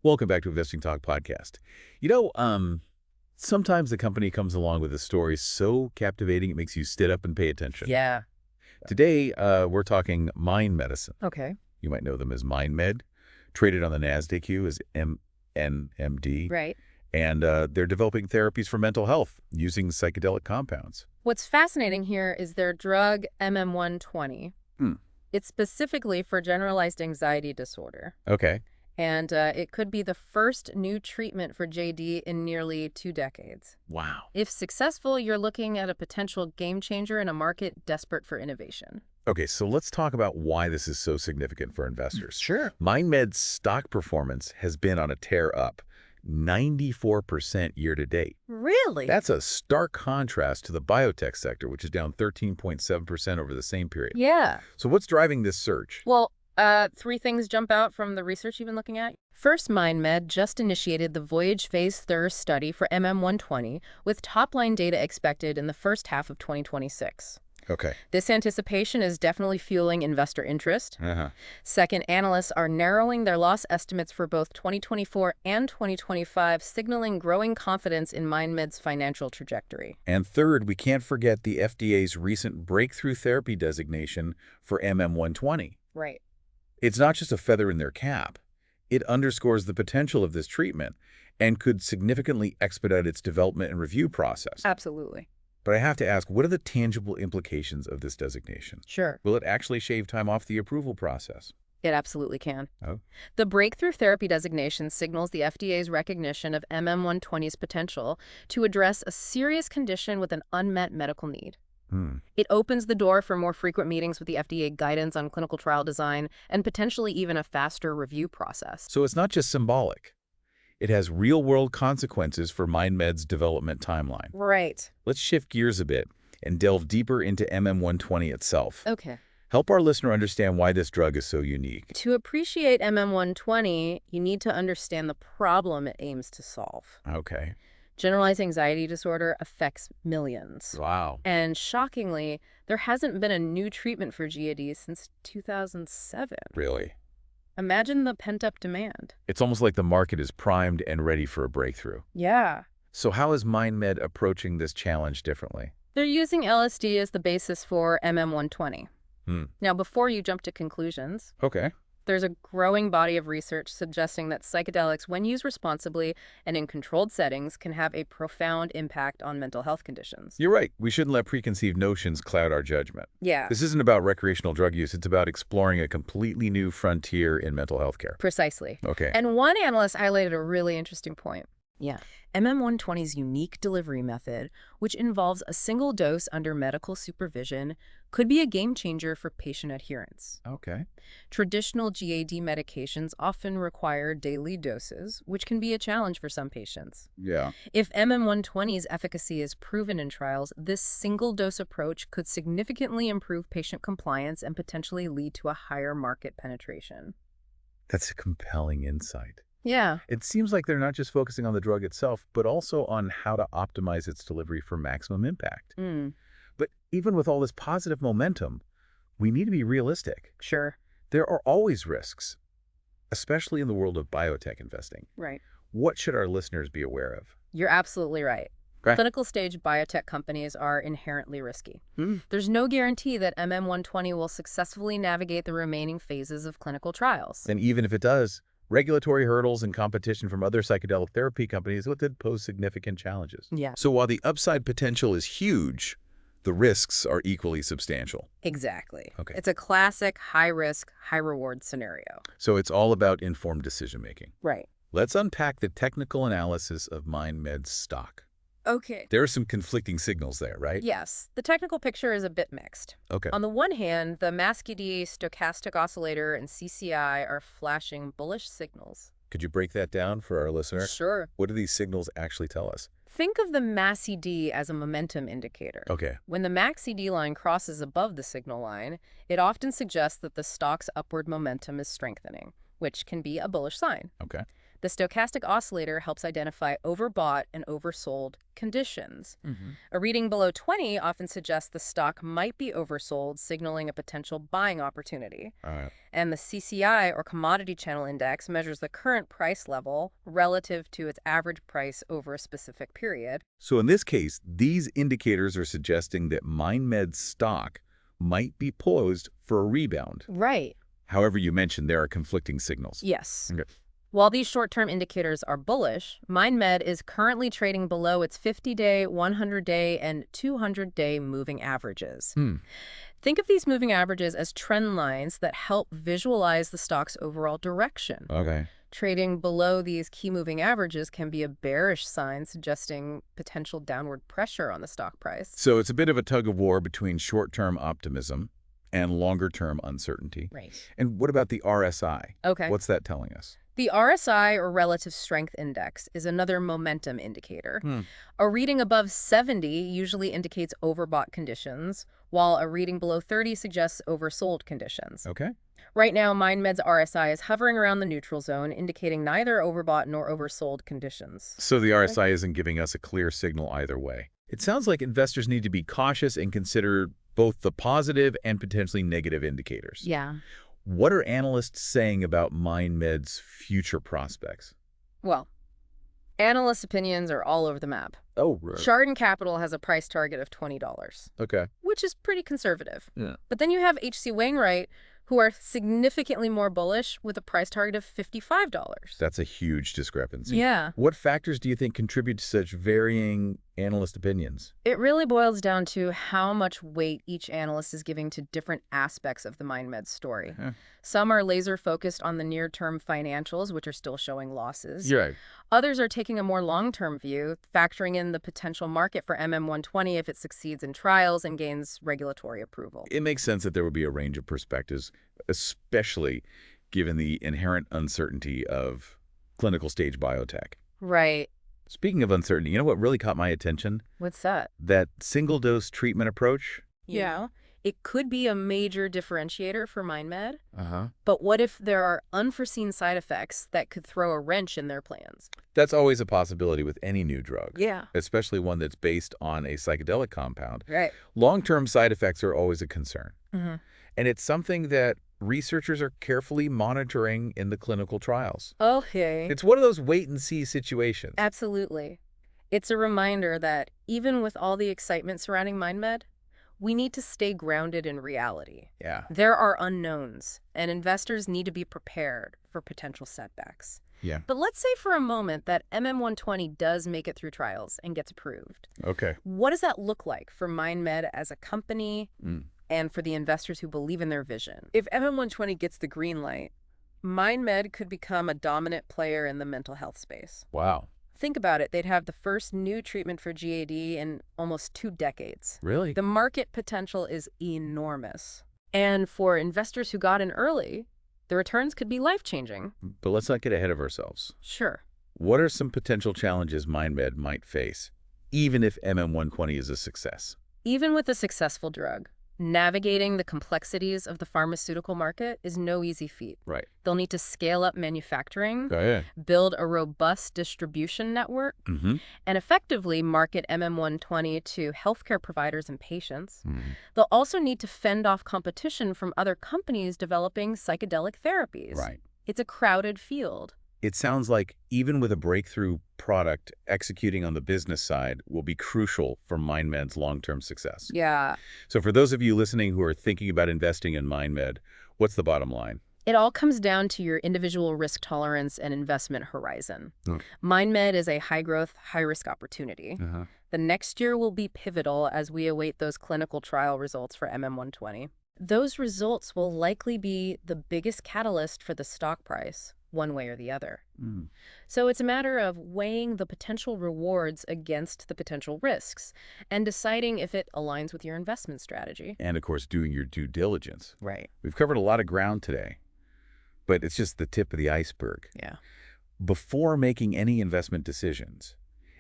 Welcome back to Investing Talk Podcast. You know, sometimes the company comes along with a story so captivating it makes you sit up and pay attention. Yeah. Today, we're talking Mind Medicine. Okay. You might know them as MindMed, traded on the Nasdaq as MNMD. Right. And they're developing therapies for mental health using psychedelic compounds. What's fascinating here is their drug MM120. Hmm. It's specifically for generalized anxiety disorder. Okay. And it could be the first new treatment for JD in nearly 2 decades. Wow. If successful, you're looking at a potential game changer in a market desperate for innovation. Okay, so let's talk about why this is so significant for investors. Sure. MindMed's stock performance has been on a tear up, 94% year to date. Really? That's a stark contrast to the biotech sector, which is down 13.7% over the same period. Yeah. So what's driving this surge? Well, 3 things jump out from the research you've been looking at. First, MindMed just initiated the Voyage Phase 3 study for MM120, with top-line data expected in the first half of 2026. Okay. This anticipation is definitely fueling investor interest. Uh-huh. Second, analysts are narrowing their loss estimates for both 2024 and 2025, signaling growing confidence in MindMed's financial trajectory. And third, we can't forget the FDA's recent breakthrough therapy designation for MM120. Right. It's not just a feather in their cap. It underscores the potential of this treatment and could significantly expedite its development and review process. Absolutely. But I have to ask, what are the tangible implications of this designation? Sure. Will it actually shave time off the approval process? It absolutely can. Oh. The breakthrough therapy designation signals the FDA's recognition of MM120's potential to address a serious condition with an unmet medical need. It opens the door for more frequent meetings with the FDA, guidance on clinical trial design, and potentially even a faster review process. So it's not just symbolic. It has real-world consequences for MindMed's development timeline. Right. Let's shift gears a bit and delve deeper into MM120 itself. Okay. Help our listener understand why this drug is so unique. To appreciate MM120, you need to understand the problem it aims to solve. Okay. Generalized anxiety disorder affects millions. Wow. And shockingly, there hasn't been a new treatment for GAD since 2007. Really? Imagine the pent-up demand. It's almost like the market is primed and ready for a breakthrough. Yeah. So how is MindMed approaching this challenge differently? They're using LSD as the basis for MM120. Now, before you jump to conclusions, Okay. there's a growing body of research suggesting that psychedelics, when used responsibly and in controlled settings, can have a profound impact on mental health conditions. You're right. We shouldn't let preconceived notions cloud our judgment. Yeah. This isn't about recreational drug use. It's about exploring a completely new frontier in mental health care. Precisely. Okay. And one analyst highlighted a really interesting point. Yeah. MM120's unique delivery method, which involves a single dose under medical supervision, could be a game changer for patient adherence. Okay. Traditional GAD medications often require daily doses, which can be a challenge for some patients. Yeah. If MM120's efficacy is proven in trials, this single-dose approach could significantly improve patient compliance and potentially lead to a higher market penetration. That's a compelling insight. Yeah. It seems like they're not just focusing on the drug itself, but also on how to optimize its delivery for maximum impact. But even with all this positive momentum, we need to be realistic. Sure. There are always risks, especially in the world of biotech investing. Right. What should our listeners be aware of? You're absolutely right. Okay. Clinical stage biotech companies are inherently risky. There's no guarantee that MM120 will successfully navigate the remaining phases of clinical trials. And even if it does, regulatory hurdles and competition from other psychedelic therapy companies could pose significant challenges. Yeah. So while the upside potential is huge, the risks are equally substantial. Exactly. Okay. It's a classic high-risk, high-reward scenario. So it's all about informed decision-making. Right. Let's unpack the technical analysis of MindMed's stock. Okay. There are some conflicting signals there, right? Yes. The technical picture is a bit mixed. Okay. On the one hand, the MASCD stochastic oscillator and CCI are flashing bullish signals. Could you break that down for our listener? Sure. What do these signals actually tell us? Think of the MACD as a momentum indicator. Okay. When the MACD line crosses above the signal line, it often suggests that the stock's upward momentum is strengthening, which can be a bullish sign. Okay. The stochastic oscillator helps identify overbought and oversold conditions. A reading below 20 often suggests the stock might be oversold, signaling a potential buying opportunity. All right. And the CCI, or Commodity Channel Index, measures the current price level relative to its average price over a specific period. So in this case, these indicators are suggesting that MindMed's stock might be poised for a rebound. Right. However, you mentioned there are conflicting signals. Yes. Okay. While these short-term indicators are bullish, MindMed is currently trading below its 50-day, 100-day, and 200-day moving averages. Think of these moving averages as trend lines that help visualize the stock's overall direction. Okay. Trading below these key moving averages can be a bearish sign, suggesting potential downward pressure on the stock price. So it's a bit of a tug of war between short-term optimism and longer-term uncertainty. Right. And what about the RSI? Okay. What's that telling us? The RSI, or Relative Strength Index, is another momentum indicator. A reading above 70 usually indicates overbought conditions, while a reading below 30 suggests oversold conditions. Okay. Right now, MindMed's RSI is hovering around the neutral zone, indicating neither overbought nor oversold conditions. So the RSI isn't giving us a clear signal either way. It sounds like investors need to be cautious and consider both the positive and potentially negative indicators. Yeah. What are analysts saying about MindMed's future prospects? Well, analysts' opinions are all over the map. Oh, right. Chardon Capital has a price target of $20, Okay. which is pretty conservative. Yeah. But then you have H.C. Wainwright, who are significantly more bullish with a price target of $55. That's a huge discrepancy. Yeah. What factors do you think contribute to such varying analyst opinions? It really boils down to how much weight each analyst is giving to different aspects of the MindMed story. Some are laser-focused on the near-term financials, which are still showing losses. Right. Others are taking a more long-term view, factoring in the potential market for MM120 if it succeeds in trials and gains regulatory approval. It makes sense that there would be a range of perspectives, especially given the inherent uncertainty of clinical stage biotech. Right. Speaking of uncertainty, you know what really caught my attention? What's that? That single-dose treatment approach. Yeah. It could be a major differentiator for MindMed. Uh-huh. But what if there are unforeseen side effects that could throw a wrench in their plans? That's always a possibility with any new drug. Yeah. Especially one that's based on a psychedelic compound. Right. Long-term side effects are always a concern. Mm-hmm. And it's something that researchers are carefully monitoring in the clinical trials. Okay. It's one of those wait-and-see situations. Absolutely. It's a reminder that even with all the excitement surrounding MindMed, we need to stay grounded in reality. Yeah. There are unknowns, and investors need to be prepared for potential setbacks. Yeah. But let's say for a moment that MM120 does make it through trials and gets approved. Okay. What does that look like for MindMed as a company and for the investors who believe in their vision? If MM120 gets the green light, MindMed could become a dominant player in the mental health space. Wow. Think about it. They'd have the first new treatment for GAD in almost 2 decades. Really? The market potential is enormous. And for investors who got in early, the returns could be life-changing. But let's not get ahead of ourselves. Sure. What are some potential challenges MindMed might face, even if MM120 is a success? Even with a successful drug, navigating the complexities of the pharmaceutical market is no easy feat. Right. They'll need to scale up manufacturing, Oh, yeah. build a robust distribution network, and effectively market MM120 to healthcare providers and patients. They'll also need to fend off competition from other companies developing psychedelic therapies. Right. It's a crowded field. It sounds like even with a breakthrough product, executing on the business side will be crucial for MindMed's long-term success. Yeah. So for those of you listening who are thinking about investing in MindMed, what's the bottom line? It all comes down to your individual risk tolerance and investment horizon. MindMed is a high-growth, high-risk opportunity. The next year will be pivotal as we await those clinical trial results for MM120. Those results will likely be the biggest catalyst for the stock price, one way or the other. So it's a matter of weighing the potential rewards against the potential risks and deciding if it aligns with your investment strategy. And, of course, doing your due diligence. Right. We've covered a lot of ground today, but it's just the tip of the iceberg. Yeah. Before making any investment decisions,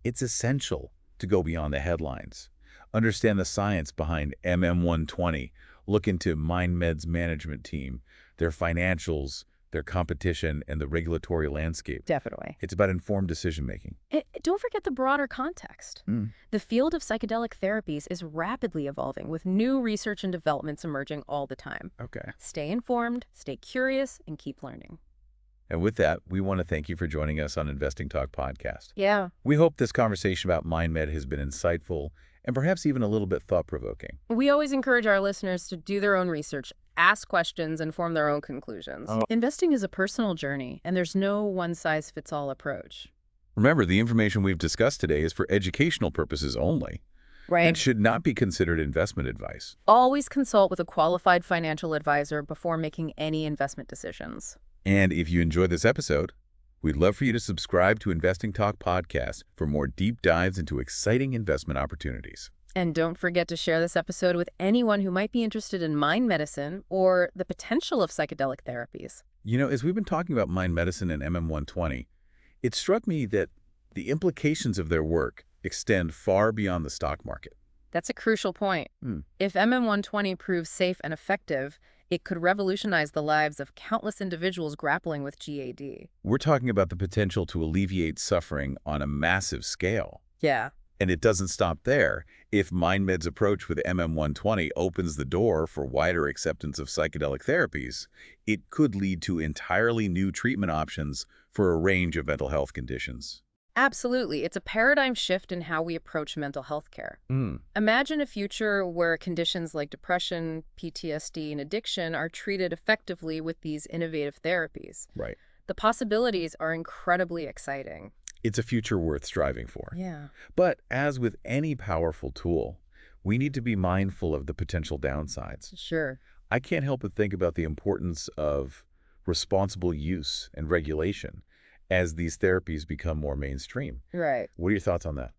it's essential to go beyond the headlines, understand the science behind MM120, look into MindMed's management team, their financials, their competition, and the regulatory landscape. Definitely. It's about informed decision-making. Don't forget the broader context. The field of psychedelic therapies is rapidly evolving with new research and developments emerging all the time. Okay. Stay informed, stay curious, and keep learning. And with that, we want to thank you for joining us on Investing Talk Podcast. Yeah. We hope this conversation about MindMed has been insightful and perhaps even a little bit thought-provoking. We always encourage our listeners to do their own research, ask questions, and form their own conclusions. Investing is a personal journey, and there's no one-size-fits-all approach. Remember, the information we've discussed today is for educational purposes only. Right. And should not be considered investment advice. Always consult with a qualified financial advisor before making any investment decisions. And if you enjoyed this episode, we'd love for you to subscribe to Investing Talk Podcast for more deep dives into exciting investment opportunities. And don't forget to share this episode with anyone who might be interested in mind medicine or the potential of psychedelic therapies. You know, as we've been talking about mind medicine and MM120, it struck me that the implications of their work extend far beyond the stock market. That's a crucial point. If MM120 proves safe and effective, it could revolutionize the lives of countless individuals grappling with GAD. We're talking about the potential to alleviate suffering on a massive scale. Yeah. And it doesn't stop there. If MindMed's approach with MM120 opens the door for wider acceptance of psychedelic therapies, it could lead to entirely new treatment options for a range of mental health conditions. Absolutely. It's a paradigm shift in how we approach mental health care. Imagine a future where conditions like depression, PTSD, and addiction are treated effectively with these innovative therapies. Right. The possibilities are incredibly exciting. It's a future worth striving for. Yeah. But as with any powerful tool, we need to be mindful of the potential downsides. Sure. I can't help but think about the importance of responsible use and regulation as these therapies become more mainstream. Right. What are your thoughts on that?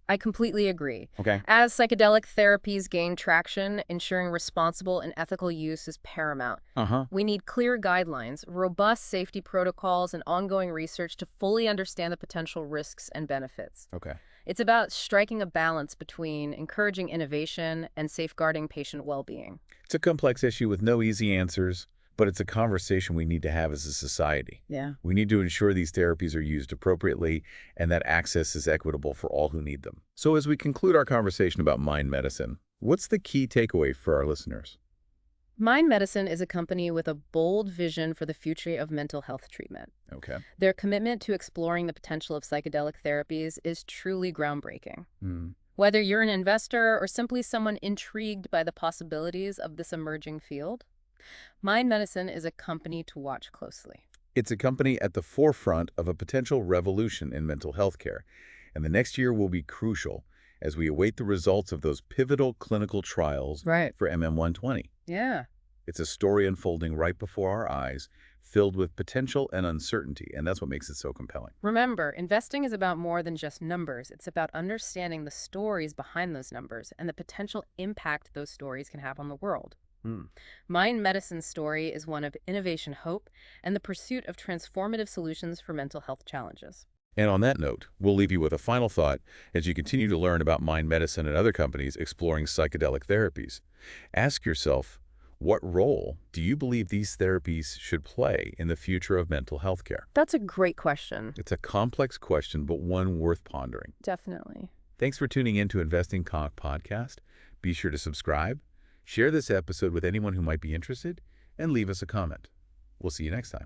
I completely agree. Okay. As psychedelic therapies gain traction, ensuring responsible and ethical use is paramount. We need clear guidelines, robust safety protocols, and ongoing research to fully understand the potential risks and benefits. Okay. It's about striking a balance between encouraging innovation and safeguarding patient well-being. It's a complex issue with no easy answers, but it's a conversation we need to have as a society. Yeah. We need to ensure these therapies are used appropriately and that access is equitable for all who need them. So as we conclude our conversation about mind medicine, what's the key takeaway for our listeners? Mind Medicine is a company with a bold vision for the future of mental health treatment. Okay. Their commitment to exploring the potential of psychedelic therapies is truly groundbreaking. Whether you're an investor or simply someone intrigued by the possibilities of this emerging field, Mind Medicine is a company to watch closely. It's a company at the forefront of a potential revolution in mental health care, and the next year will be crucial as we await the results of those pivotal clinical trials for MM120. Yeah. It's a story unfolding right before our eyes, filled with potential and uncertainty, and that's what makes it so compelling. Remember, investing is about more than just numbers. It's about understanding the stories behind those numbers and the potential impact those stories can have on the world. Mind Medicine's story is one of innovation, hope, and the pursuit of transformative solutions for mental health challenges. And on that note, we'll leave you with a final thought as you continue to learn about mind medicine and other companies exploring psychedelic therapies. Ask yourself, what role do you believe these therapies should play in the future of mental health care? That's a great question. It's a complex question, but one worth pondering. Definitely. Thanks for tuning in to Investing Talk Podcast. Be sure to subscribe, share this episode with anyone who might be interested, and leave us a comment. We'll see you next time.